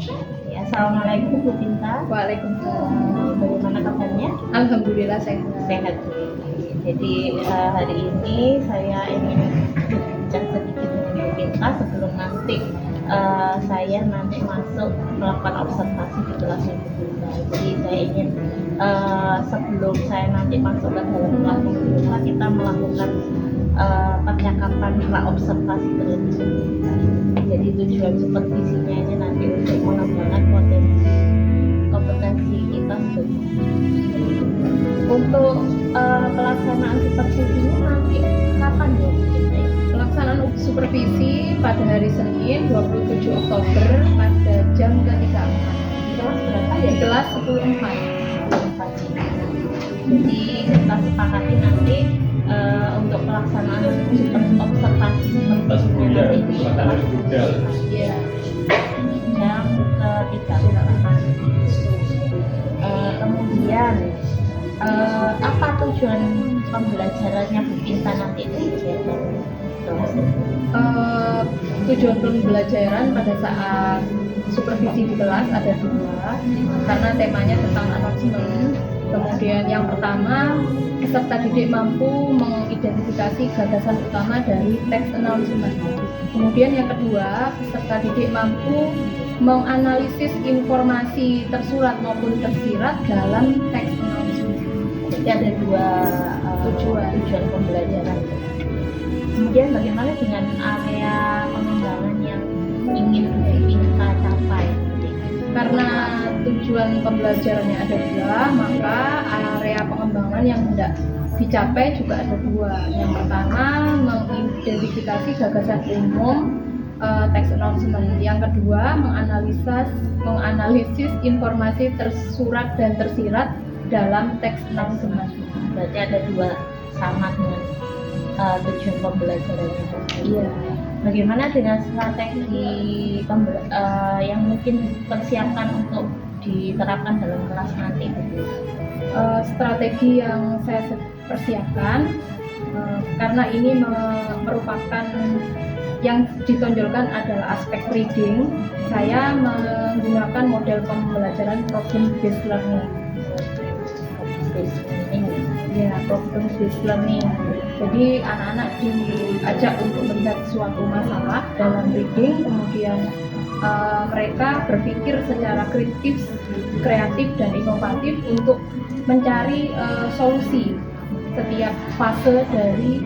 Ya, Assalamualaikum Bu Pinta. Waalaikumsalam. Bagaimana kabarnya? Alhamdulillah sehat. Sehat. Jadi hari ini saya ingin berbincang sedikit dengan Bu Pinta sebelum nanti saya masuk melakukan observasi di kelas Bu Pinta. Jadi saya ingin sebelum saya nanti masuk ke dalam kelas Bu Pinta, kita melakukan percakapan pra-observasi terlebih dahulu. Jadi tujuan supervisinya ini nanti untuk mengembangkan kompetensi kita untuk pelaksanaan supervisinya nanti kapan ya? Pelaksanaan supervisi pada hari Senin 27 Oktober pada jam ke-3. Di kelas berapa ya? Di kelas 10.4. Jadi kita sepakati nanti untuk pelaksanaan observasi supervisinya nanti di kelas Ya. jam ke-3. Kemudian apa tujuan pembelajarannya Bu Pinta nanti di kegiatan kelas? Tujuan pembelajaran pada saat supervisi di kelas ada dua, karena temanya tentang announcement. Kemudian yang pertama, peserta didik mampu mengidentifikasi gagasan utama dari teks announcement. Kemudian yang kedua, peserta didik mampu menganalisis informasi tersurat maupun tersirat dalam teks announcement. Jadi ada dua tujuan pembelajaran. Kemudian bagaimana dengan area pengembangan yang ingin Bu Pinta capai? Karena tujuan pembelajarannya ada dua, maka area pengembangan yang hendak dicapai juga ada dua. Yang pertama, mengidentifikasi gagasan umum teks announcement. Yang kedua, menganalisis informasi tersurat dan tersirat dalam teks announcement. Berarti ada dua sama dengan tujuan pembelajarannya. Iya. Bagaimana dengan strategi yang mungkin dipersiapkan untuk diterapkan dalam kelas nanti? Strategi yang saya persiapkan karena ini merupakan yang ditonjolkan adalah aspek reading, saya menggunakan model pembelajaran problem based learning. Ya, problem based learning. Jadi anak-anak diajak untuk melihat suatu masalah dalam reading, kemudian mereka berpikir secara kreatif dan inovatif untuk mencari solusi setiap fase dari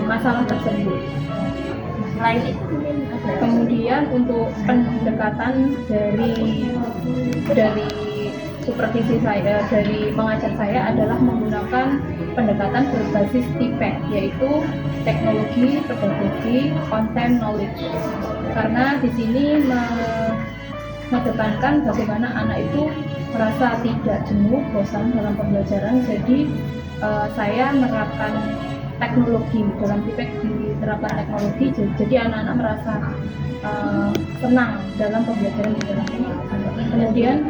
masalah tersebut. Selain itu Kemudian untuk pendekatan dari supervisi saya, dari pengajar saya adalah menggunakan pendekatan berbasis TPEC, yaitu teknologi, pedagogi, content, knowledge. Karena di sini mengedepankan bagaimana anak itu merasa tidak jenuh, bosan dalam pembelajaran. Jadi saya menerapkan teknologi dalam TPEC, diterapkan teknologi, jadi anak-anak merasa senang dalam pembelajaran di dalam kelas. Kemudian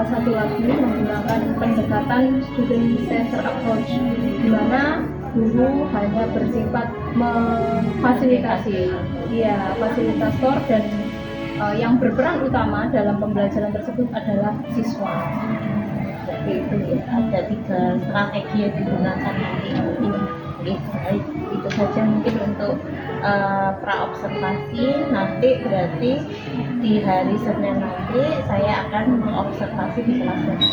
satu lagi menggunakan pendekatan student center approach, di mana guru hanya bersifat memfasilitasi, fasilitator, dan yang berperan utama dalam pembelajaran tersebut adalah siswa. Jadi itu ada 3 strategi yang digunakan nanti. Itu saja mungkin untuk pra-observasi. Nanti berarti di hari Senin nanti saya akan mengobservasi di kelas nanti.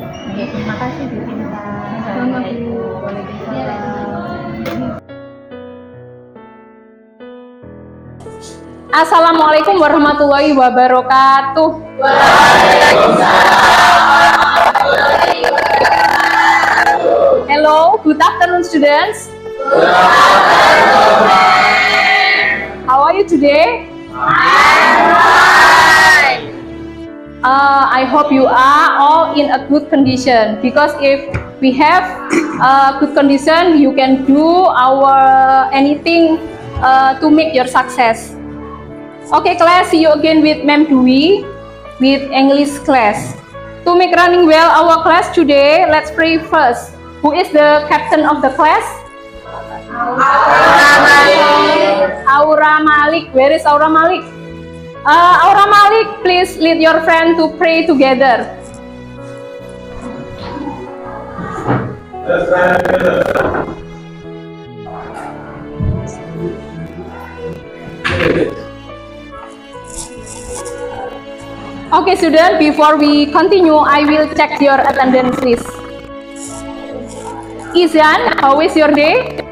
Oke, terima kasih Bu Pinta. Assalamualaikum warahmatullahi wabarakatuh. Hello, good afternoon students. How are you today? I hope you are all in a good condition, because if we have a good condition, you can do anything to make your success. Okay class, see you again with Ma'am Dwi with English class. To make running well our class today, let's pray first. Who is the captain of the class? Aura Malik. Where is Aura Malik? Aura Malik, please lead your friend to pray together. Okay, student, before we continue, I will check your attendance list. Izan, how is your day?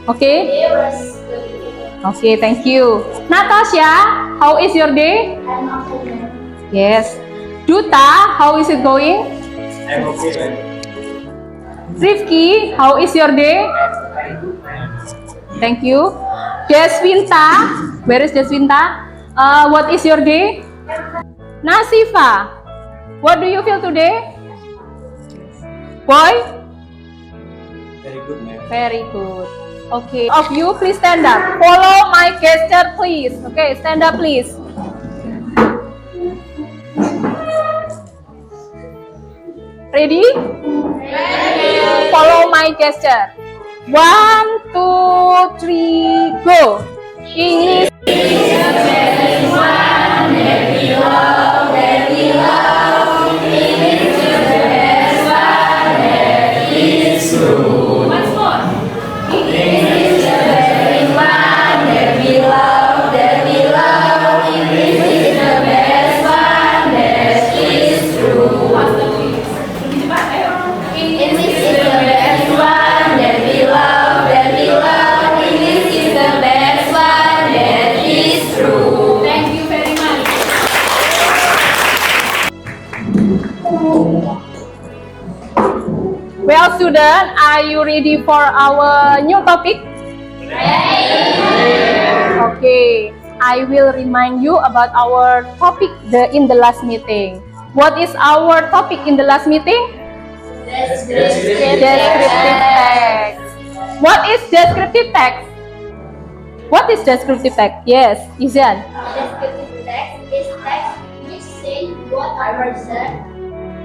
Okay. Okay, thank you. Natasha, how is your day? Yes. Duta, how is it going? I'm okay. Rifki, how is your day? Thank you. Deswinta, where is Deswinta? What is your day? Nasifa, what do you feel today? Boy? Very good, ma'am. Very good. Okay, of you, please stand up. Follow my gesture, please. Okay, stand up, please. Ready? Ready. Follow my gesture. 1, 2, 3, go. English. Once more. Thank you very much. Well, student, are you ready for our new topic? Okay, I will remind you about our topic in the last meeting. What is our topic in the last meeting? Descriptive text. What is descriptive text? What is descriptive text? Yes, Izan. Descriptive text is text which says what a person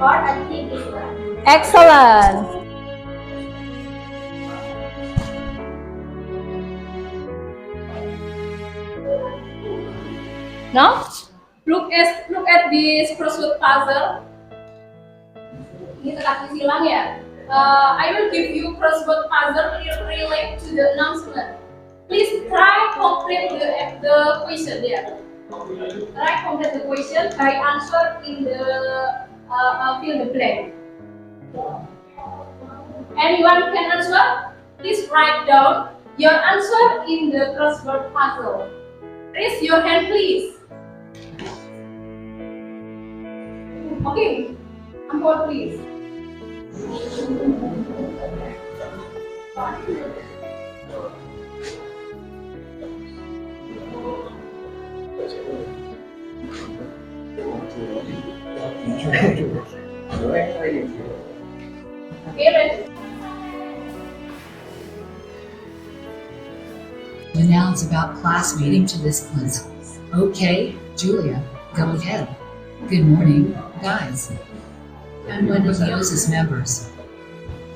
or a thing is like. Excellent. Now, look at this crossword puzzle. Ini teka silang ya. I will give you crossword puzzle relate to the announcement. Please try complete the question there. Try complete the question by answer in the fill the blank. Anyone can answer? Please write down your answer in the crossword puzzle. Raise your hand, please. Okay, Ampon, please. Okay, ready? Announce about class meeting to this class. Okay, Julia, go ahead. Good morning, guys. I'm one of Yosa's members.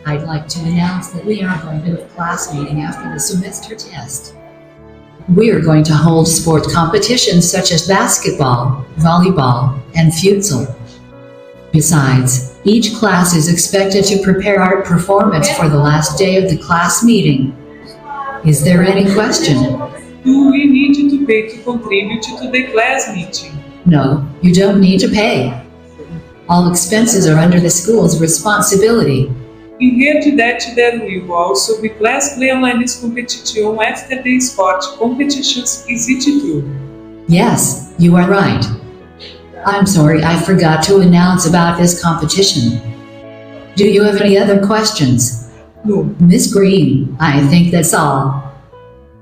I'd like to announce that we are going to have a class meeting after the semester test. We are going to hold sport competitions such as basketball, volleyball, and futsal. Besides, each class is expected to prepare art performance for the last day of the class meeting. Is there any question? Do we need to pay to contribute to the class meeting? No, you don't need to pay. All expenses are under the school's responsibility. We heard that there will also be class play online competition after the sport competitions. Is it true? Yes, you are right. I'm sorry I forgot to announce about this competition. Do you have any other questions? No. Miss Green, I think that's all.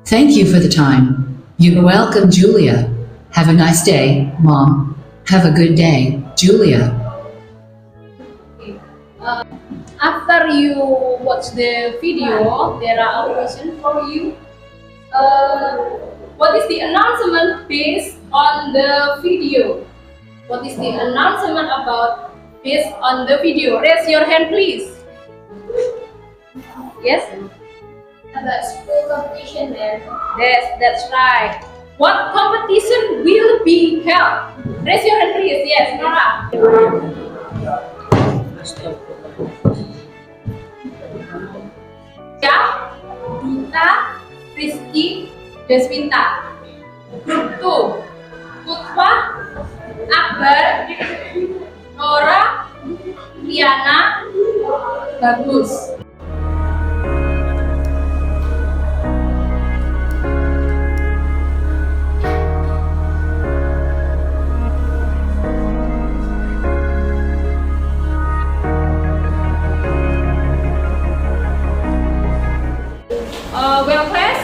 Thank you for the time. You're welcome, Julia. Have a nice day, Mom. Have a good day, Julia. After you watch the video, there are a question for you. What is the announcement based on the video? What is the announcement about based on the video? Raise your hand, please. Yes? About school competition there. Yes, that's right. What competition to be held? Raise your hand please. Yes, Nora. Ya, Duta, Rizky, Deswinta. Group 2, Putwa, Akbar, Nora, Riana, Bagus. Well class,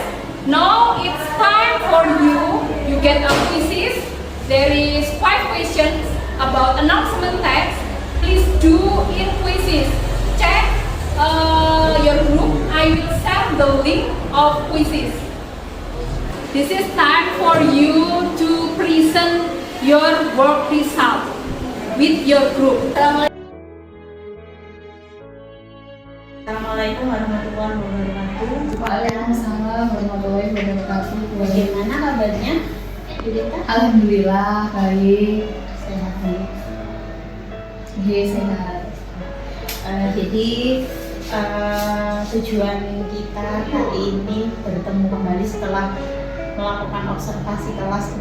now it's time for you. You get a quizzes. There is 5 questions about announcement text. Please do in quizzes. Check your group. I will send the link of quizzes. This is time for you to present your work result with your group. Assalamualaikum warahmatullahi wabarakatuh. Waalaikumsalam warahmatullahi wabarakatuh. Bagaimana kabarnya, Yudita? Alhamdulillah baik. Sehat nih. Iya sehat. Jadi tujuan kita hari ini bertemu kembali setelah melakukan observasi kelas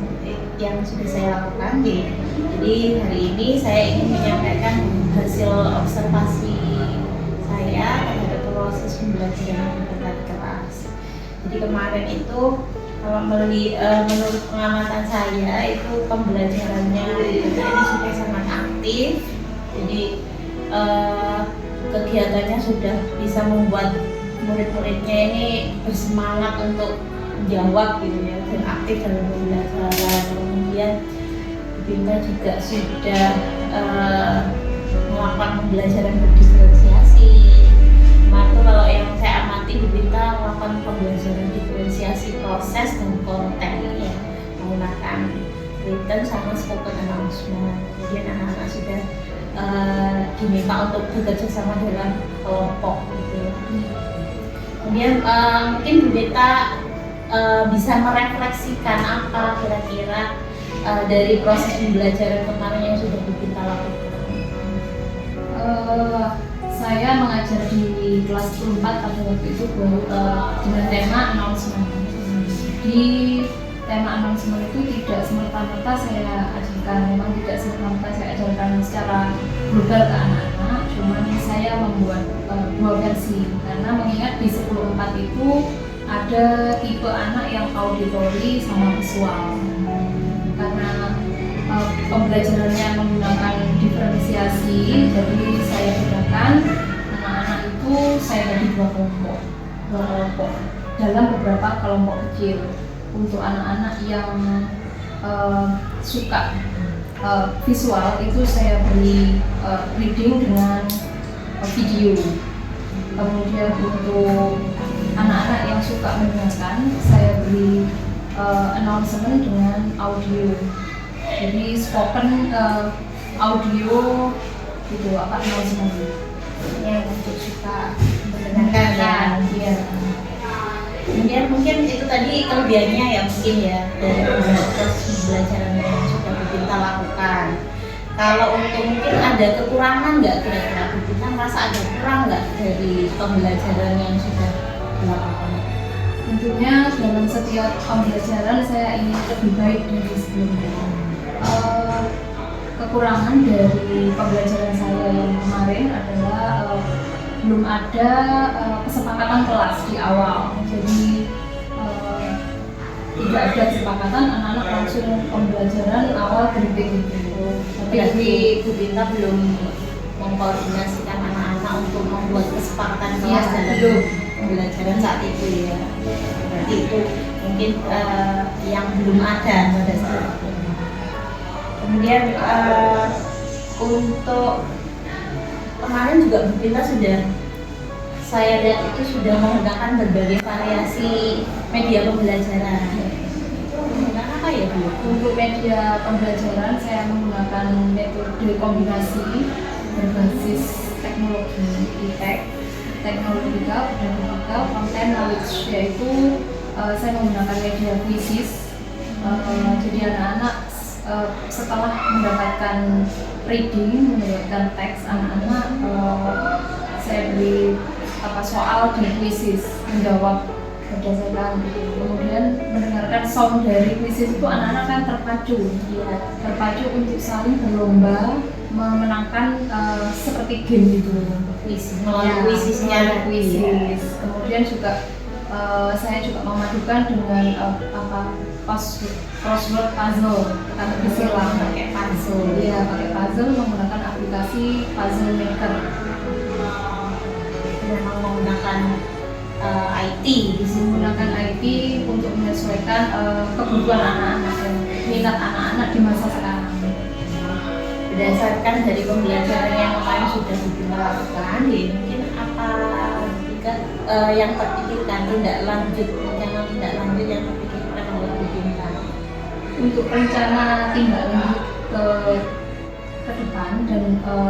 yang sudah saya lakukan. Jadi hari ini saya ingin menyampaikan hasil observasi saya terhadap proses pembelajaran di kelas. Jadi kemarin itu kalau menurut pengamatan saya itu pembelajarannya ini sudah sangat aktif. Jadi kegiatannya sudah bisa membuat murid-muridnya ini bersemangat untuk menjawab gitu ya, dan aktif dalam pembelajaran. Kemudian Binta juga sudah melakukan pembelajaran berdiferensiasi. Kemarin kalau yang saya amati di Binta melakukan pembelajaran diferensiasi proses dan konten ya, menggunakan written sama spoken announcement. Kemudian anak-anak sudah diminta untuk bekerja sama dalam kelompok gitu. Kemudian mungkin Bu Beta bisa merefleksikan apa kira-kira dari proses pembelajaran kemarin yang sudah Bu Beta lakukan. Saya mengajar di kelas 4 pada waktu itu dengan tema announcement. Di tema announcement itu tidak semerta-merta saya ajarkan, memang tidak semerta-merta saya ajarkan secara global ke anak-anak, cuman saya membuat 2 versi karena mengingat di 10.4 itu ada tipe anak yang auditory sama visual. Karena pembelajarannya menggunakan diferensiasi, jadi saya bedakan anak-anak itu saya bagi 2 kelompok dalam beberapa kelompok kecil. Untuk anak-anak yang suka visual itu saya beri reading dengan video. Kemudian untuk anak-anak yang suka mendengarkan saya beri announcement dengan audio. Jadi spoken audio gitu, apa announcement Yang untuk suka mendengarkan ya. Kemudian mungkin itu tadi kelebihannya ya mungkin ya dari proses pembelajaran yang sudah Bu Binta lakukan. Kalau untuk mungkin ada kekurangan nggak kira-kira Bu Binta merasa ada kurang nggak dari pembelajaran yang sudah dilakukan? Tentunya dalam setiap pembelajaran saya ingin lebih baik dari sebelumnya. Kekurangan dari pembelajaran saya yang kemarin adalah belum ada kesepakatan kelas di awal, jadi tidak ada kesepakatan, anak-anak langsung pembelajaran awal briefing gitu. Tapi Bu Binta belum mengkoordinasikan anak-anak untuk membuat kesepakatan kelas dalam pembelajaran saat itu ya. Berarti itu mungkin yang belum ada pada saat itu. Kemudian untuk kemarin juga Bu Binta sudah saya lihat itu sudah menggunakan berbagai variasi media pembelajaran. Menggunakan apa ya Bu? Untuk media pembelajaran saya menggunakan metode kombinasi berbasis teknologi ITEK, teknologikal, pedagogikal, content knowledge, yaitu saya menggunakan media quizzes. Jadi anak-anak setelah mendapatkan reading, mendapatkan teks anak-anak, saya beri soal di quizzes, menjawab berdasarkan kemudian mendengarkan sound dari quizzes itu anak-anak kan terpacu untuk saling berlomba memenangkan seperti game gitu, Melalui quiznya. quizzes. Kemudian juga saya juga memadukan dengan crossword puzzle, teka-teki silang pakai puzzle. Iya, pakai puzzle menggunakan aplikasi Puzzle Maker. Memang menggunakan IT di sini. Menggunakan IT untuk menyesuaikan kebutuhan anak-anak dan minat anak-anak di masa sekarang. Berdasarkan dari pembelajaran yang kemarin sudah dilakukan, mungkin apa yang terpikirkan tindak lanjut yang terpikirkan oleh Bu Binta? Untuk rencana tindak lanjut ke depan dan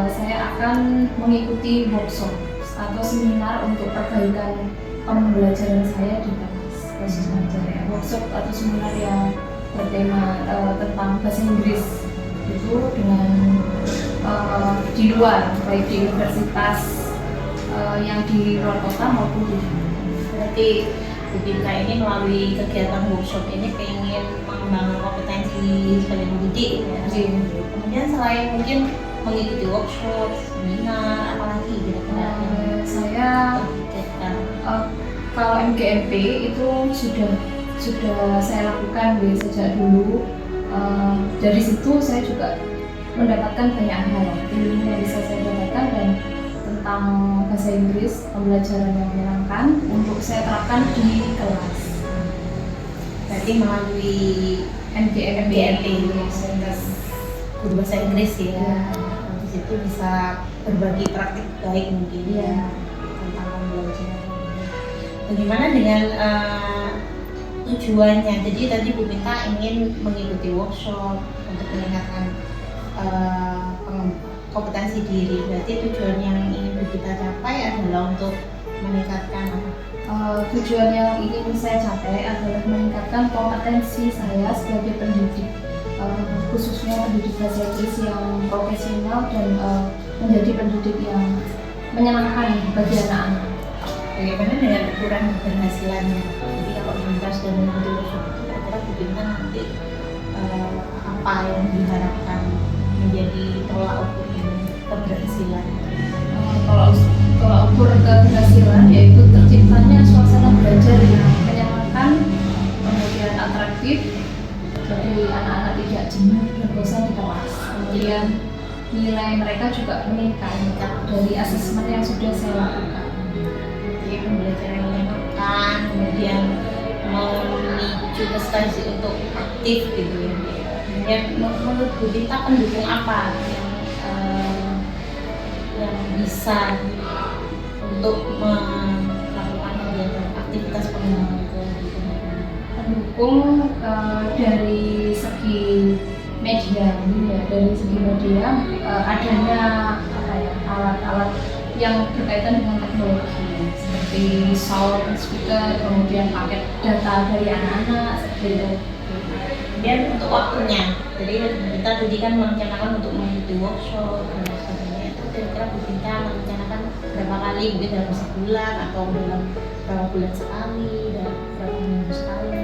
saya akan mengikuti workshop atau seminar untuk perbaikan pembelajaran saya di kelas belajar ya. Workshop atau seminar yang bertema tentang bahasa Inggris itu dengan di luar, baik di universitas yang di luar kota maupun di dalam. Berarti Bu Binta ini melalui kegiatan workshop ini pengen mengembangkan kompetensi sebagai pendidik ya. Kemudian selain mungkin mengikuti workshop, seminar, apalagi kira-kira Saya terpikirkan? kalau MGMP itu sudah saya lakukan sejak dulu. Dari situ saya juga mendapatkan banyak hal ilmu yang bisa saya dapatkan dan tentang bahasa Inggris, pembelajaran yang menyenangkan untuk saya terapkan di kelas. Berarti melalui MGMP guru bahasa Inggris ya. Di situ bisa berbagi praktik baik mungkin ya tentang pembelajaran. Bagaimana dengan tujuannya? Jadi tadi Bu Binta ingin mengikuti workshop untuk meningkatkan kompetensi diri. Berarti tujuan yang ingin Bu Binta capai adalah untuk meningkatkan Tujuan yang ingin saya capai adalah meningkatkan kompetensi saya sebagai pendidik, khususnya pendidik bahasa Inggris yang profesional dan menjadi pendidik yang menyenangkan bagi anak-anak. Bagaimana dengan ukuran keberhasilannya? Jadi kalau Bu Binta sudah mengikuti workshop itu, kira-kira Bu Binta nanti apa yang diharapkan menjadi tolak ukur keberhasilan? Kalau ukur keberhasilan yaitu terciptanya suasana belajar yang menyenangkan, kemudian atraktif, jadi anak-anak tidak jenuh dan bosan di kelas. Kemudian nilai mereka juga meningkat dari asesmen yang sudah saya lakukan. Jadi pembelajaran yang menyenangkan, kemudian memicu prestasi untuk aktif gitu ya. Kemudian menurut Bu Binta pendukung apa yang bisa untuk melakukan kegiatan aktivitas pengembangan kehidupan? Pendukung dari segi media, dari segi media adanya alat-alat yang berkaitan dengan teknologi seperti sound, speaker, kemudian paket data dari anak-anak seperti itu. Kemudian untuk waktunya, jadi kita tadi kan merencanakan untuk mengikuti workshop dan sebagainya. Itu kira-kira Bu Binta merencanakan berapa kali, mungkin dalam sebulan atau dalam berapa bulan sekali, dan berapa minggu sekali?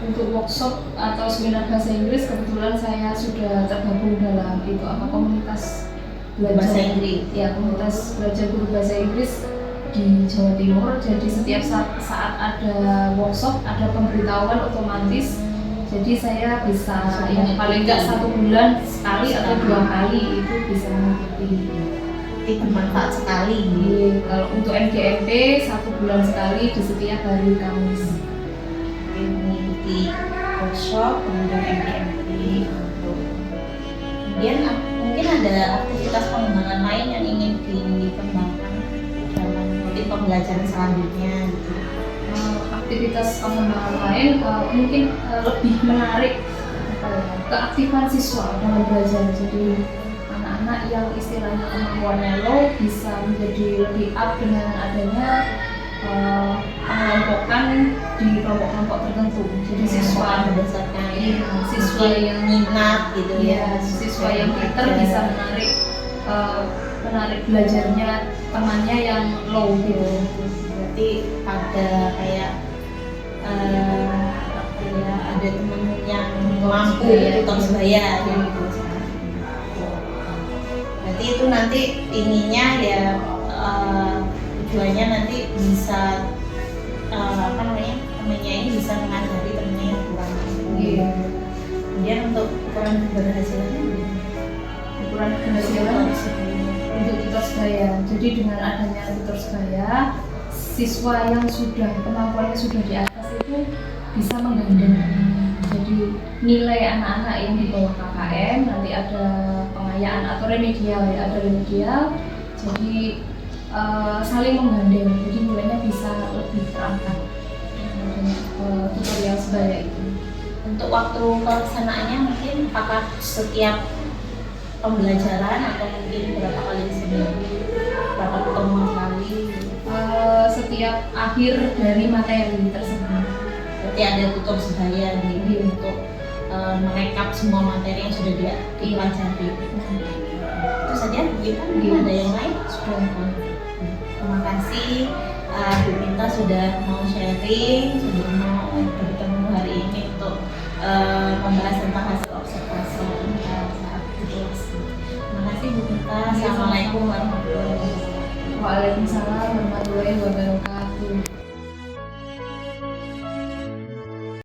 Untuk workshop atau seminar bahasa Inggris kebetulan saya sudah tergabung dalam komunitas Bahasa Inggris. Ya, komunitas belajar guru bahasa Inggris di Jawa Timur. Jadi setiap saat ada workshop, ada pemberitahuan otomatis. Jadi saya bisa yang paling nggak 1 bulan sekali atau 2 kali itu bisa mengikuti. Itu bermanfaat sekali. Jadi, kalau untuk MGMP 1 bulan sekali di setiap hari Kamis. Mengikuti workshop, kemudian MGMP. Kemudian mungkin ada aktivitas pengembangan lain yang ingin dikembangkan dalam pembelajaran selanjutnya gitu. Aktivitas pengembangan lain mungkin lebih menarik keaktifan siswa dalam belajar. Jadi anak-anak yang istilahnya kemampuannya low bisa menjadi lebih up dengan adanya pengelompokan di kelompok-kelompok tertentu. Jadi siswa berdasarkan siswa yang minat gitu ya, ya. siswa yang pinter bisa menarik belajarnya temannya yang low gitu. Berarti ada kayak ada temen yang mampu tutor sebaya gitu. Berarti itu nanti inginnya ya tujuannya nanti bisa temennya ini bisa mengajari temennya yang kurang mampu. Kemudian untuk ukuran keberhasilannya, Ukuran keberhasilan untuk tutor sebaya. Jadi dengan adanya tutor sebaya, siswa yang sudah kemampuannya sudah di atas itu bisa menggandeng. Jadi nilai anak-anak yang di bawah KKM nanti ada pengayaan atau remedial ya, ada remedial. Jadi saling menggandeng. Jadi nilainya bisa lebih terangkat dengan tutorial sebaya itu. untuk waktu pelaksanaannya mungkin apakah setiap pembelajaran atau mungkin berapa kali seminggu, berapa pertemuan kali? Setiap akhir dari materi tersebut. Berarti ada tutor sebaya untuk merekap semua materi yang sudah dipelajari. Itu saja, mungkin ada yang lain? Sudah. Terima kasih Bu Minta sudah mau sharing, sudah mau bertemu hari ini untuk membahas tentang hasil observasi saat di kelas. Terima kasih Bu Minta. Assalamualaikum warahmatullahi wabarakatuh. Waalaikumsalam warahmatullahi wabarakatuh.